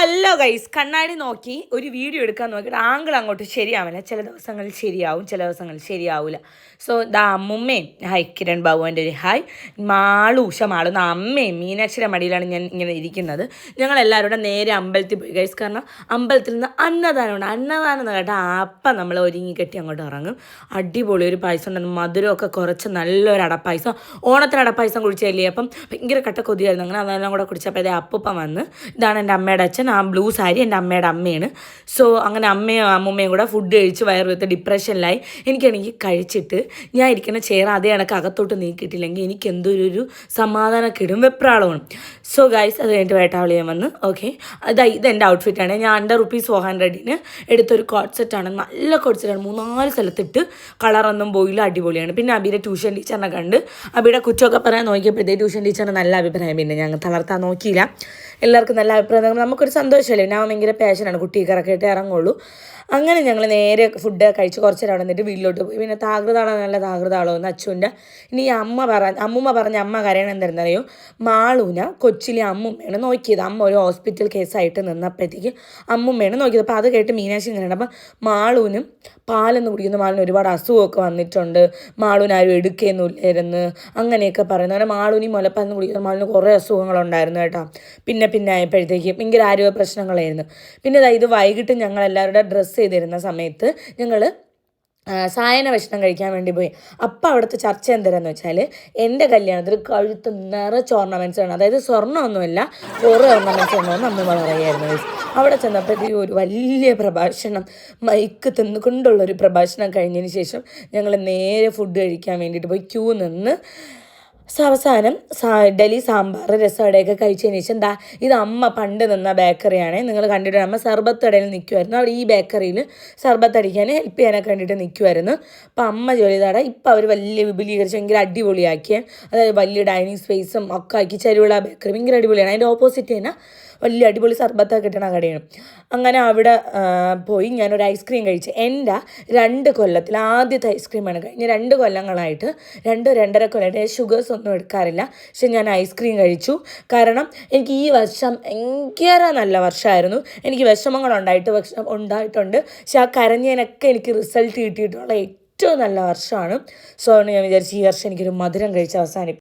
Hello guys, കണ്ണാടി നോക്കി ഒരു വീഡിയോ എടുക്കാൻ നോക്കിയിട്ട് ആംഗിൾ അങ്ങോട്ട് ശരിയാവില്ല. ചില ദിവസങ്ങളിൽ ശരിയാവും, ചില ദിവസങ്ങളിൽ ശരിയാവില്ല. സോ അമ്മുമ്മയും ഹായ്, കിരൺ ബാബുവിൻ്റെ ഒരു ഹായ്, മാളുന്ന അമ്മയും മീനാക്ഷിയുടെ മടിയിലാണ് ഞാൻ ഇങ്ങനെ ഇരിക്കുന്നത്. ഞങ്ങളെല്ലാവരും നേരെ അമ്പലത്തിൽ പോയി ഗൈസ്. കാരണം അമ്പലത്തിൽ നിന്ന് അന്നദാനമുണ്ട്. അന്നദാനം എന്ന് കേട്ടാൽ അപ്പം നമ്മൾ ഒരുങ്ങി കെട്ടി അങ്ങോട്ട് ഇറങ്ങും. അടിപൊളി ഒരു പായസം ഉണ്ടായിരുന്നു, മധുരമൊക്കെ കുറച്ച് നല്ലൊരു അടപ്പായസം. ഓണത്തിന് അടപ്പായസം കുടിച്ചല്ലേ, അപ്പം ഭയങ്കര കട്ട കൊതിയായിരുന്നു. അങ്ങനെ അതെല്ലാം കൂടെ കുടിച്ചപ്പോൾ അതേ അപ്പൂപ്പൻ വന്ന്. ഇതാണ് എൻ്റെ അമ്മയുടെ അച്ഛൻ. ആ ബ്ലൂ സാരി എൻ്റെ അമ്മയുടെ അമ്മയാണ്. സോ അങ്ങനെ അമ്മയും അമ്മൂമ്മയും കൂടെ ഫുഡ് കഴിച്ച് വയറുവെത്ത് ഡിപ്രഷനിലായി. എനിക്കാണെങ്കിൽ കഴിച്ചിട്ട് ഞാൻ ഇരിക്കുന്ന ചെയർ അതേ കണക്ക് അകത്തോട്ട് നീക്കിയിട്ടില്ലെങ്കിൽ എനിക്ക് എന്തൊരു സമാധാനക്കേടും വെപ്രാളമാണ്. സോ ഗൈസ്, അത് കഴിഞ്ഞിട്ട് വേട്ടാവളിയാൻ വന്ന്. ഓക്കെ, ഇതെൻ്റെ ഔട്ട്ഫിറ്റാണ്. ഞാൻ ₹400 എടുത്തൊരു കോട്ട് സെറ്റാണ്. നല്ല കോട്ട് സെറ്റാണ്, 3-4 സ്ഥലത്തിട്ട് കളറൊന്നും പോയില്ല, അടിപൊളിയാണ്. പിന്നെ അബിയുടെ ട്യൂഷൻ ടീച്ചറിനെ കണ്ട് അബിയുടെ കുറ്റമൊക്കെ പറയാൻ നോക്കിയപ്പോഴത്തേ ട്യൂഷൻ ടീച്ചറിന് നല്ല അഭിപ്രായം. പിന്നെ ഞങ്ങൾ തളർത്താൻ നോക്കിയില്ല, എല്ലാവർക്കും നല്ല അഭിപ്രായം. നമുക്കൊരു സന്തോഷമല്ലേ, ഞാൻ ഭയങ്കര പാഷനാണ്, കുട്ടിയൊക്കെ ഇറക്കിയിട്ട് ഇറങ്ങുള്ളൂ. അങ്ങനെ ഞങ്ങൾ നേരെ ഫുഡ് കഴിച്ച് കുറച്ച് നേരം അവിടെ നിന്നിട്ട് വീട്ടിലോട്ട് പോയി. പിന്നെ താകൃതാളോ നല്ല താകൃതാളോ എന്ന് അച്ഛൻ്റെ. ഇനി അമ്മൂമ്മ പറഞ്ഞ അമ്മ കരയണം എന്തായിരുന്നറിയോ, മാളൂന കൊച്ചിലെ അമ്മുമ്മയാണ് നോക്കിയത്. അമ്മ ഒരു ഹോസ്പിറ്റൽ കേസായിട്ട് നിന്നപ്പോഴത്തേക്ക് അമ്മുമ്മയാണ് നോക്കിയത്. അപ്പോൾ അത് കേട്ട് മീനാക്ഷി ഇങ്ങനെയുണ്ട്. അപ്പം മാളൂനും പാലൊന്ന് കുടിക്കുന്ന മാളിന് ഒരുപാട് അസുഖമൊക്കെ വന്നിട്ടുണ്ട്, മാളൂന് ആരും എടുക്കുകയൊന്നുമില്ലായിരുന്നു അങ്ങനെയൊക്കെ പറയുന്നു. അങ്ങനെ മാളൂനി മുലപ്പാലൊന്ന് കുടിക്കുന്ന മാളിന് കുറേ അസുഖങ്ങളുണ്ടായിരുന്നു കേട്ടോ. പിന്നെ ആയപ്പോഴത്തേക്ക് ഭയങ്കര ആരോഗ്യ പ്രശ്നങ്ങളായിരുന്നു. പിന്നെ ഇത് വൈകിട്ട് ഞങ്ങളെല്ലാവരുടെ ഡ്രസ്സ് ചെയ്തിരുന്ന സമയത്ത് ഞങ്ങൾ സായന ഭക്ഷണം കഴിക്കാൻ വേണ്ടി പോയി. അപ്പം അവിടുത്തെ ചർച്ച എന്താണെന്ന് വെച്ചാൽ, എൻ്റെ കല്യാണത്തിൽ കഴുത്ത് നിറച്ച് ഓർണമെൻറ്റ്സ് ആണ്, അതായത് സ്വർണ്ണമൊന്നുമല്ല, കുറേ ഓർണമെൻറ്റ്സ് ഉണ്ടോയെന്ന് അമ്മ പറയുമായിരുന്നു. അവിടെ ചെന്നപ്പോഴത്തേക്കും ഒരു വലിയ പ്രഭാഷണം, മൈക്ക് കൊണ്ടുള്ളൊരു പ്രഭാഷണം കഴിഞ്ഞതിന് ശേഷം ഞങ്ങൾ നേരെ ഫുഡ് കഴിക്കാൻ വേണ്ടിയിട്ട് പോയി. ക്യൂ നിന്ന് അവസാനം ഇഡലി സാമ്പാർ രസവടയൊക്കെ കഴിച്ചതിന് ശേഷം ഇത് അമ്മ പണ്ട് നിന്ന ബേക്കറിയാണ്. നിങ്ങൾ കണ്ടിട്ട് അമ്മ സർബത്ത് കടയിൽ നിൽക്കുമായിരുന്നു. അവിടെ ഈ ബേക്കറിയിൽ സർബത്ത് അടിക്കാൻ ഹെൽപ്പ് ചെയ്യാനൊക്കെ വേണ്ടിയിട്ട് നിൽക്കുമായിരുന്നു. അപ്പം അമ്മ ജോലി ചെയ്താടെ ഇപ്പം അവർ വലിയ വിപുലീകരിച്ച് ഭയങ്കര അടിപൊളിയാക്കിയ, അതായത് വലിയ ഡൈനിങ് സ്പേസും ഒക്കെ ആക്കി. ചരുവിള ബേക്കറി ഭയങ്കര അടിപൊളിയാണ്. അതിൻ്റെ ഓപ്പോസിറ്റ് തന്നെ വലിയ അടിപൊളി സർബത്തൊക്കെ കിട്ടണ കടയാണ്. അങ്ങനെ അവിടെ പോയി ഞാനൊരു ഐസ്ക്രീം കഴിച്ച്. എൻ്റെ 2 കൊല്ലത്തിൽ ആദ്യത്തെ ഐസ്ക്രീമാണ്. കഴിഞ്ഞ 2 കൊല്ലങ്ങളായിട്ട് 2-2.5 കൊല്ലമായിട്ട് ഷുഗേഴ്സ് ഒന്നും എടുക്കാറില്ല. പക്ഷെ ഞാൻ ഐസ്ക്രീം കഴിച്ചു. കാരണം എനിക്ക് ഈ വർഷം ഭയങ്കര നല്ല വർഷമായിരുന്നു. എനിക്ക് ഉണ്ടായിട്ടുണ്ട്. പക്ഷെ ആ കരഞ്ഞതിനൊക്കെ എനിക്ക് റിസൾട്ട് കിട്ടിയിട്ടുള്ള ഏറ്റവും നല്ല വർഷമാണ്. സോ ഞാൻ വിചാരിച്ചു ഈ വർഷം എനിക്കൊരു മധുരം കഴിച്ച് അവസാനിപ്പിക്കും.